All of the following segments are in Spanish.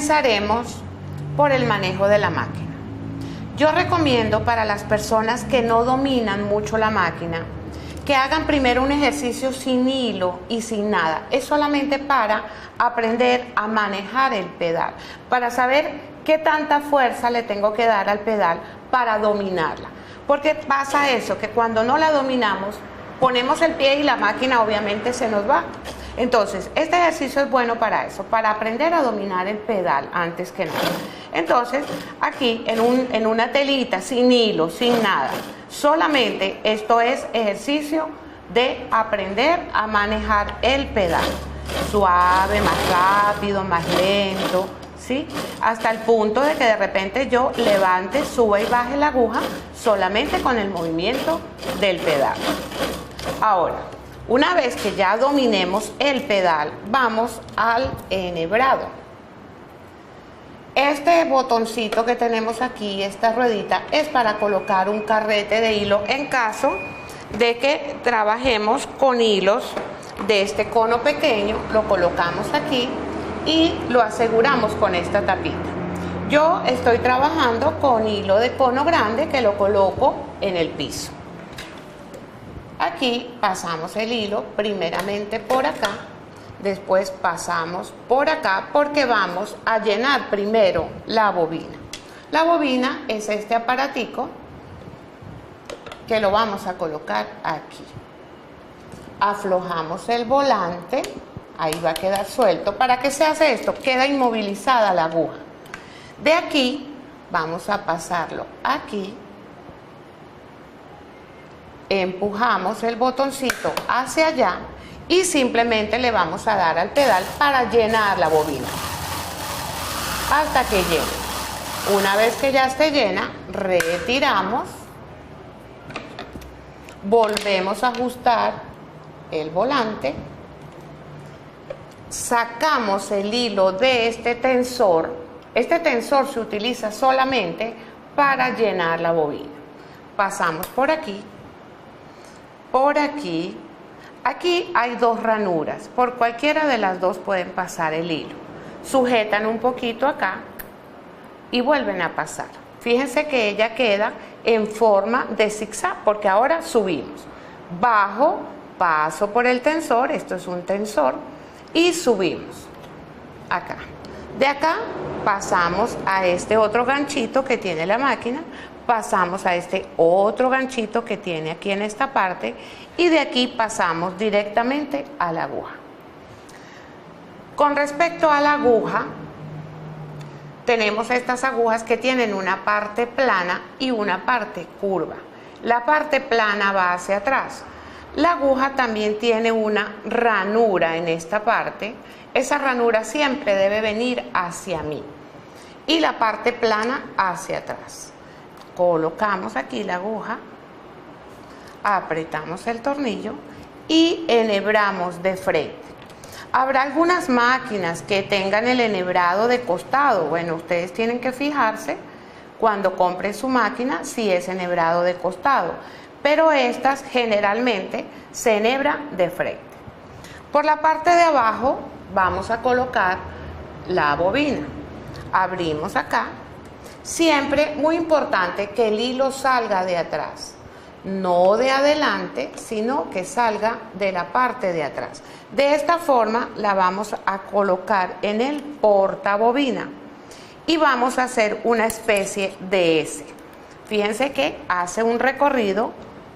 comenzaremos por el manejo de la máquina. Yo recomiendo para las personas que no dominan mucho la máquina que hagan primero un ejercicio sin hilo y sin nada. Es solamente para aprender a manejar el pedal, para saber qué tanta fuerza le tengo que dar al pedal para dominarla. Porque pasa eso, que cuando no la dominamos, ponemos el pie y la máquina obviamente se nos va. Entonces, este ejercicio es bueno para eso, para aprender a dominar el pedal antes que nada. Entonces, aquí en una telita, sin hilo, sin nada, solamente esto es ejercicio de aprender a manejar el pedal. Suave, más rápido, más lento, ¿sí? Hasta el punto de que de repente yo levante, suba y baje la aguja solamente con el movimiento del pedal. Ahora, una vez que ya dominemos el pedal, vamos al enhebrado. Este botoncito que tenemos aquí, esta ruedita, es para colocar un carrete de hilo en caso de que trabajemos con hilos de este cono pequeño. Lo colocamos aquí y lo aseguramos con esta tapita. Yo estoy trabajando con hilo de cono grande que lo coloco en el piso. Aquí pasamos el hilo primeramente por acá, después pasamos por acá porque vamos a llenar primero la bobina. La bobina es este aparatico que lo vamos a colocar aquí. Aflojamos el volante, ahí va a quedar suelto. ¿Para qué se hace esto? Queda inmovilizada la aguja. De aquí vamos a pasarlo aquí. Empujamos el botoncito hacia allá y simplemente le vamos a dar al pedal para llenar la bobina hasta que llene. Una vez que ya esté llena, retiramos, volvemos a ajustar el volante, sacamos el hilo de este tensor. Este tensor se utiliza solamente para llenar la bobina. Pasamos por aquí. Por aquí, aquí hay dos ranuras, por cualquiera de las dos pueden pasar el hilo. Sujetan un poquito acá y vuelven a pasar. Fíjense que ella queda en forma de zigzag porque ahora subimos. Bajo, paso por el tensor, esto es un tensor, y subimos acá. De acá pasamos a este otro ganchito que tiene la máquina, pasamos a este otro ganchito que tiene aquí en esta parte y de aquí pasamos directamente a la aguja. Con respecto a la aguja, tenemos estas agujas que tienen una parte plana y una parte curva. La parte plana va hacia atrás. La aguja también tiene una ranura en esta parte. Esa ranura siempre debe venir hacia mí y la parte plana hacia atrás. Colocamos aquí la aguja, apretamos el tornillo y enhebramos de frente. Habrá algunas máquinas que tengan el enhebrado de costado. Bueno, ustedes tienen que fijarse cuando compren su máquina si es enhebrado de costado, pero estas generalmente se enhebra de frente. Por la parte de abajo vamos a colocar la bobina. Abrimos acá. Siempre muy importante que el hilo salga de atrás, no de adelante, sino que salga de la parte de atrás. De esta forma la vamos a colocar en el portabobina y vamos a hacer una especie de S. Fíjense que hace un recorrido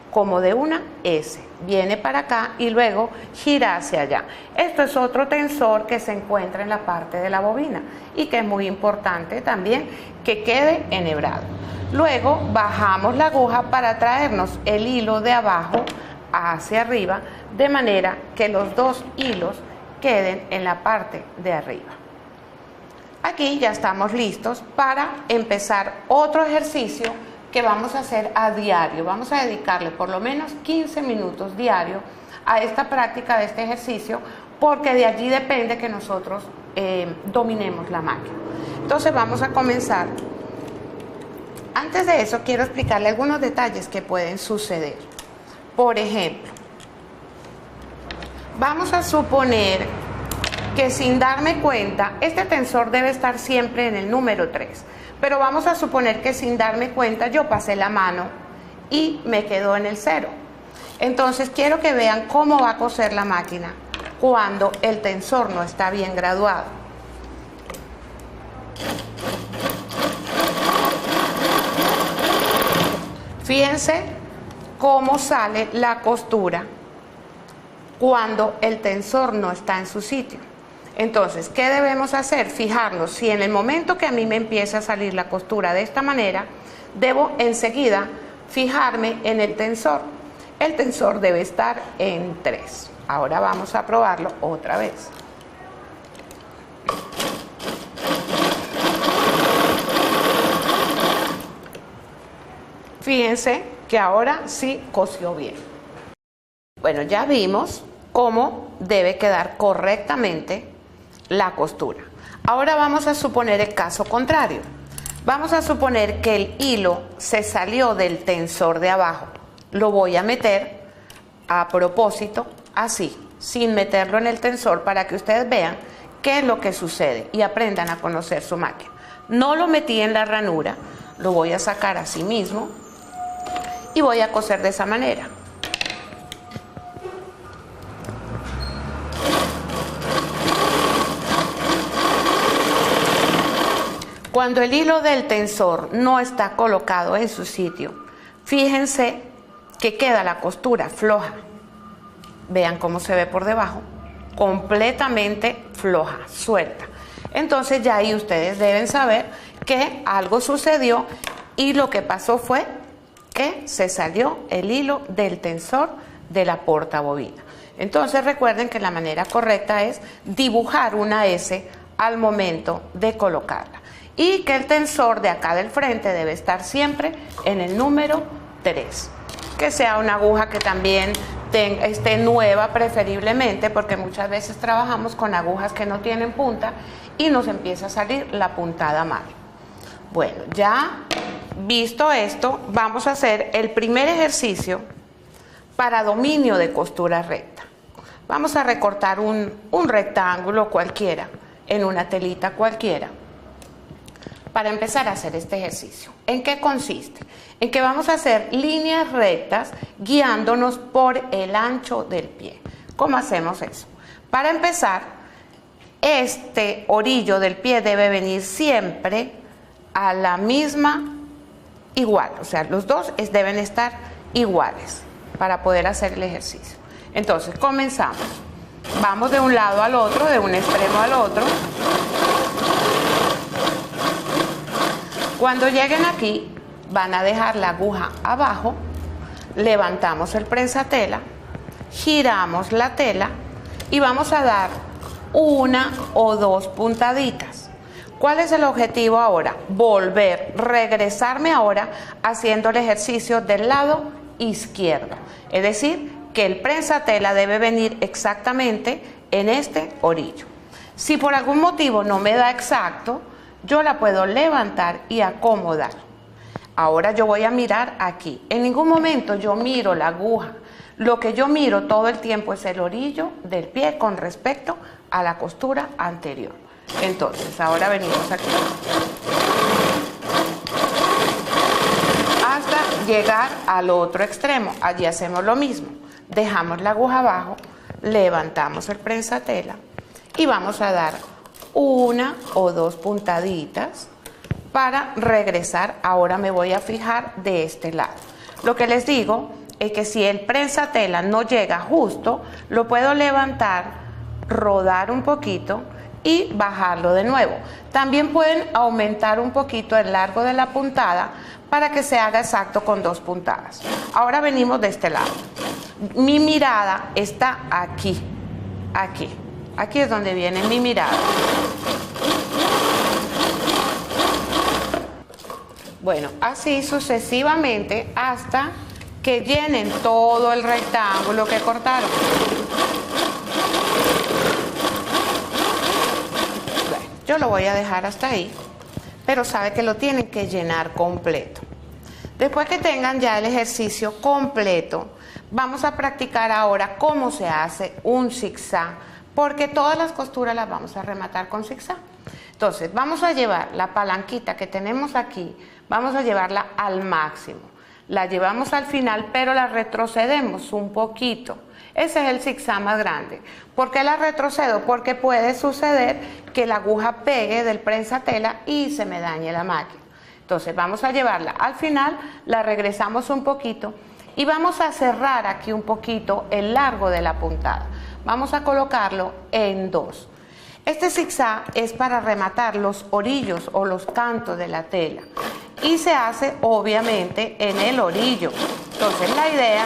como de una S. Viene para acá y luego gira hacia allá. Esto es otro tensor que se encuentra en la parte de la bobina y que es muy importante también que quede enhebrado. Luego bajamos la aguja para traernos el hilo de abajo hacia arriba, de manera que los dos hilos queden en la parte de arriba. Aquí ya estamos listos para empezar otro ejercicio que vamos a hacer a diario. Vamos a dedicarle por lo menos 15 minutos diario a esta práctica de este ejercicio, porque de allí depende que nosotros dominemos la máquina. Entonces vamos a comenzar. Antes de eso quiero explicarle algunos detalles que pueden suceder. Por ejemplo, vamos a suponer que sin darme cuenta, este tensor debe estar siempre en el número 3, pero vamos a suponer que sin darme cuenta yo pasé la mano y me quedó en el 0. Entonces quiero que vean cómo va a coser la máquina cuando el tensor no está bien graduado. Fíjense cómo sale la costura cuando el tensor no está en su sitio. Entonces, ¿qué debemos hacer? Fijarnos si en el momento que a mí me empieza a salir la costura de esta manera, debo enseguida fijarme en el tensor. El tensor debe estar en 3. Ahora vamos a probarlo otra vez. Fíjense que ahora sí cosió bien. Bueno, ya vimos cómo debe quedar correctamente la costura. Ahora vamos a suponer el caso contrario. Vamos a suponer que el hilo se salió del tensor de abajo. Lo voy a meter a propósito así, sin meterlo en el tensor, para que ustedes vean qué es lo que sucede y aprendan a conocer su máquina. No lo metí en la ranura, lo voy a sacar así mismo y voy a coser de esa manera. Cuando el hilo del tensor no está colocado en su sitio, fíjense que queda la costura floja. Vean cómo se ve por debajo, completamente floja, suelta. Entonces ya ahí ustedes deben saber que algo sucedió y lo que pasó fue que se salió el hilo del tensor de la portabobina. Entonces recuerden que la manera correcta es dibujar una S al momento de colocarla. Y que el tensor de acá del frente debe estar siempre en el número 3. Que sea una aguja que también esté nueva preferiblemente, porque muchas veces trabajamos con agujas que no tienen punta y nos empieza a salir la puntada mal. Bueno, ya visto esto, vamos a hacer el primer ejercicio para dominio de costura recta. Vamos a recortar un rectángulo cualquiera en una telita cualquiera para empezar a hacer este ejercicio. ¿En qué consiste? En que vamos a hacer líneas rectas guiándonos por el ancho del pie. ¿Cómo hacemos eso? Para empezar, este orillo del pie debe venir siempre a la misma igual, o sea, los dos deben estar iguales para poder hacer el ejercicio. Entonces, comenzamos. Vamos de un lado al otro, de un extremo al otro. Cuando lleguen aquí, van a dejar la aguja abajo, levantamos el prensatela, giramos la tela y vamos a dar una o dos puntaditas. ¿Cuál es el objetivo ahora? Volver, regresarme ahora haciendo el ejercicio del lado izquierdo. Es decir, que el prensatela debe venir exactamente en este orillo. Si por algún motivo no me da exacto, yo la puedo levantar y acomodar. Ahora yo voy a mirar aquí. En ningún momento yo miro la aguja. Lo que yo miro todo el tiempo es el orillo del pie con respecto a la costura anterior. Entonces, ahora venimos aquí hasta llegar al otro extremo. Allí hacemos lo mismo. Dejamos la aguja abajo, levantamos el prensatela y vamos a dar una o dos puntaditas para regresar. Ahora me voy a fijar de este lado. Lo que les digo es que si el prensatela no llega justo, lo puedo levantar, rodar un poquito y bajarlo de nuevo. También pueden aumentar un poquito el largo de la puntada para que se haga exacto con dos puntadas. Ahora venimos de este lado. Mi mirada está aquí, aquí. Aquí es donde viene mi mirada. Bueno, así sucesivamente hasta que llenen todo el rectángulo que cortaron. Bueno, yo lo voy a dejar hasta ahí, pero sabe que lo tienen que llenar completo. Después que tengan ya el ejercicio completo, vamos a practicar ahora cómo se hace un zigzag porque todas las costuras las vamos a rematar con zigzag. Entonces vamos a llevar la palanquita que tenemos aquí, vamos a llevarla al máximo. La llevamos al final, pero la retrocedemos un poquito. Ese es el zigzag más grande. ¿Por qué la retrocedo? Porque puede suceder que la aguja pegue del prensatela y se me dañe la máquina. Entonces vamos a llevarla al final, la regresamos un poquito y vamos a cerrar aquí un poquito el largo de la puntada. Vamos a colocarlo en 2. Este zigzag es para rematar los orillos o los cantos de la tela y se hace obviamente en el orillo. Entonces la idea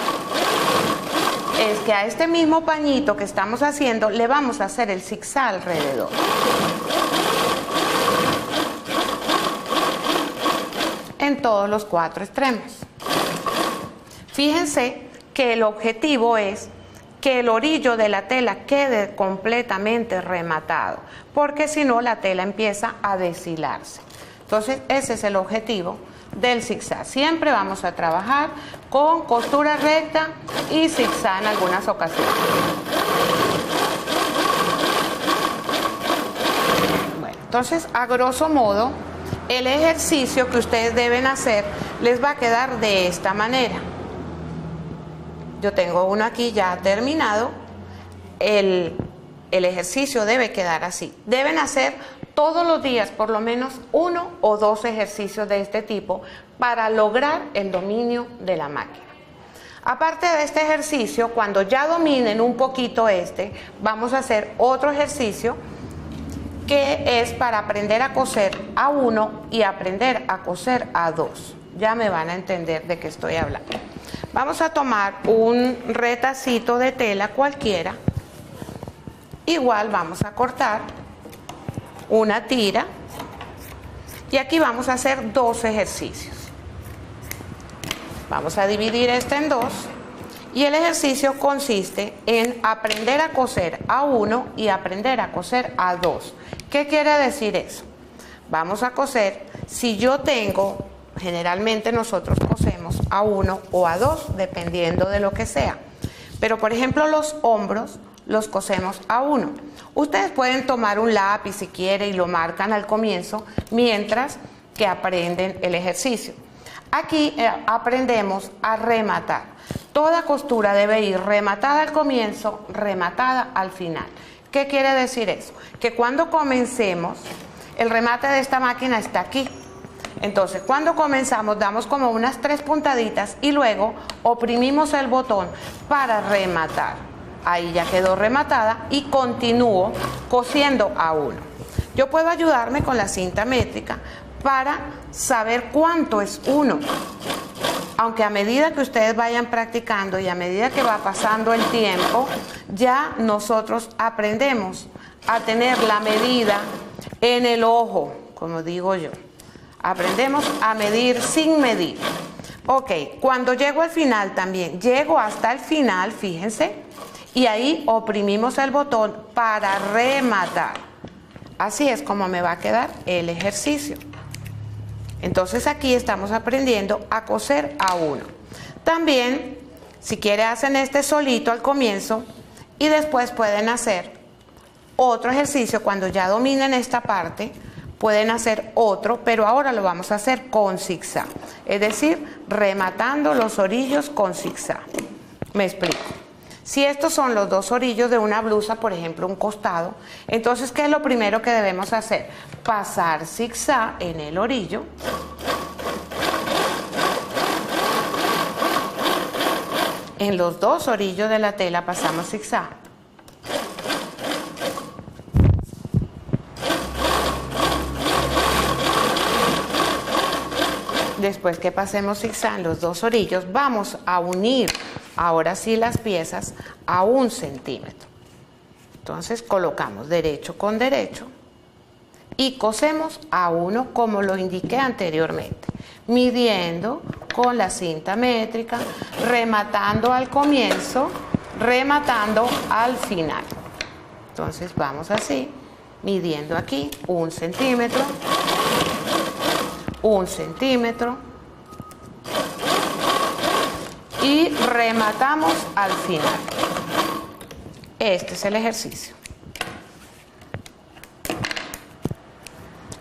es que a este mismo pañito que estamos haciendo le vamos a hacer el zigzag alrededor. En todos los 4 extremos. Fíjense que el objetivo es que el orillo de la tela quede completamente rematado, porque si no la tela empieza a deshilarse. Entonces ese es el objetivo del zigzag. Siempre vamos a trabajar con costura recta y zigzag en algunas ocasiones. Bueno, entonces a grosso modo el ejercicio que ustedes deben hacer les va a quedar de esta manera. Yo tengo uno aquí ya terminado. El ejercicio debe quedar así. Deben hacer todos los días por lo menos 1 o 2 ejercicios de este tipo para lograr el dominio de la máquina. Aparte de este ejercicio, cuando ya dominen un poquito vamos a hacer otro ejercicio que es para aprender a coser a 1 y aprender a coser a 2. Ya me van a entender de qué estoy hablando. Vamos a tomar un retacito de tela cualquiera. Igual vamos a cortar una tira y aquí vamos a hacer 2 ejercicios. Vamos a dividir en 2 y el ejercicio consiste en aprender a coser a 1 y aprender a coser a 2. ¿Qué quiere decir eso? Vamos a coser, si yo tengo, generalmente nosotros cosemos a 1 o a 2 dependiendo de lo que sea, pero por ejemplo los hombros los cosemos a 1. Ustedes pueden tomar un lápiz si quieren y lo marcan al comienzo mientras que aprenden el ejercicio. Aquí aprendemos a rematar. Toda costura debe ir rematada al comienzo, rematada al final. ¿Qué quiere decir eso? Que cuando comencemos, el remate de esta máquina está aquí. Entonces, cuando comenzamos, damos como unas 3 puntaditas y luego oprimimos el botón para rematar. Ahí ya quedó rematada y continúo cosiendo a 1. Yo puedo ayudarme con la cinta métrica para saber cuánto es 1. Aunque a medida que ustedes vayan practicando y a medida que va pasando el tiempo, ya nosotros aprendemos a tener la medida en el ojo, como digo yo. Aprendemos a medir sin medir. Ok, cuando llego al final también, llego hasta el final, fíjense, y ahí oprimimos el botón para rematar. Así es como me va a quedar el ejercicio. Entonces aquí estamos aprendiendo a coser a 1. También, si quieren, hacen este solito al comienzo y después pueden hacer otro ejercicio. Cuando ya dominen esta parte, pueden hacer otro, pero ahora lo vamos a hacer con zigzag. Es decir, rematando los orillos con zigzag. Me explico. Si estos son los 2 orillos de una blusa, por ejemplo, un costado, entonces, ¿qué es lo primero que debemos hacer? Pasar zigzag en el orillo. En los 2 orillos de la tela pasamos zigzag. Después que pasemos zigzag en los 2 orillos, vamos a unir ahora sí las piezas a 1 centímetro. Entonces colocamos derecho con derecho y cosemos a 1 como lo indiqué anteriormente, midiendo con la cinta métrica, rematando al comienzo, rematando al final. Entonces vamos así, midiendo aquí 1 centímetro, 1 centímetro y rematamos al final. Este es el ejercicio.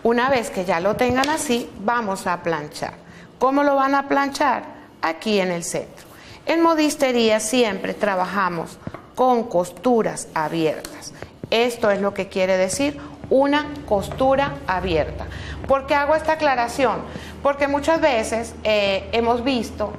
Una vez que ya lo tengan así, vamos a planchar. ¿Cómo lo van a planchar? Aquí en el centro. En modistería siempre trabajamos con costuras abiertas. Esto es lo que quiere decir una costura abierta. ¿Por qué hago esta aclaración? Porque muchas veces hemos visto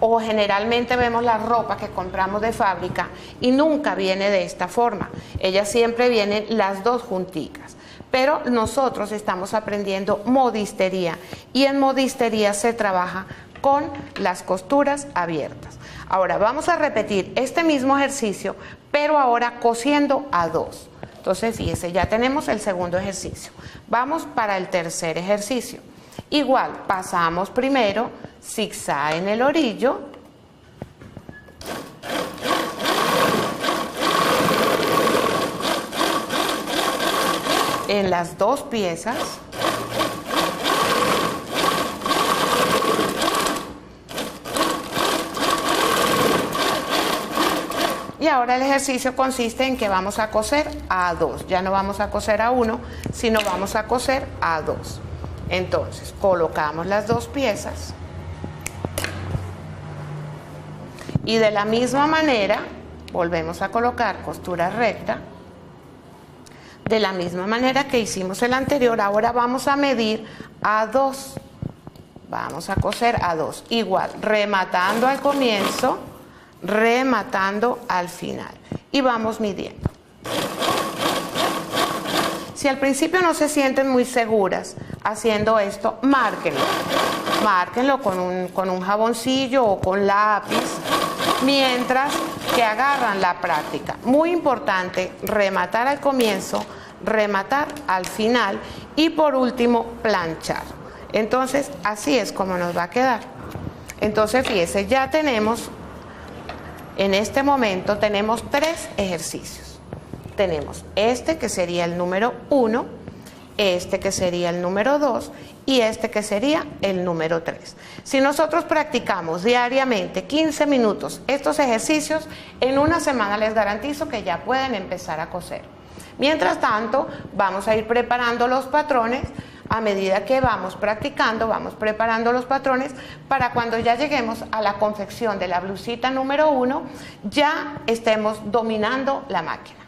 o generalmente vemos la ropa que compramos de fábrica y nunca viene de esta forma. Ella siempre vienen las dos junticas. Pero nosotros estamos aprendiendo modistería y en modistería se trabaja con las costuras abiertas. Ahora vamos a repetir este mismo ejercicio, pero ahora cosiendo a dos. Entonces fíjese, ya tenemos el segundo ejercicio. Vamos para el tercer ejercicio. Igual, pasamos primero zigzag en el orillo. En las dos piezas. Y ahora el ejercicio consiste en que vamos a coser a dos. Ya no vamos a coser a uno, sino vamos a coser a dos. Entonces, colocamos las dos piezas. Y de la misma manera, volvemos a colocar costura recta. De la misma manera que hicimos el anterior, ahora vamos a medir a dos. Vamos a coser a dos. Igual, rematando al comienzo, rematando al final. Y vamos midiendo. Si al principio no se sienten muy seguras haciendo esto, márquenlo. Márquenlo con un jaboncillo o con lápiz, mientras que agarran la práctica. Muy importante, rematar al comienzo, rematar al final y por último planchar. Entonces así es como nos va a quedar. Entonces fíjese, ya tenemos, en este momento tenemos tres ejercicios. Tenemos este que sería el número 1, este que sería el número 2 y este que sería el número 3. Si nosotros practicamos diariamente 15 minutos estos ejercicios, en una semana les garantizo que ya pueden empezar a coser. Mientras tanto, vamos a ir preparando los patrones. A medida que vamos practicando, vamos preparando los patrones para cuando ya lleguemos a la confección de la blusita número 1, ya estemos dominando la máquina.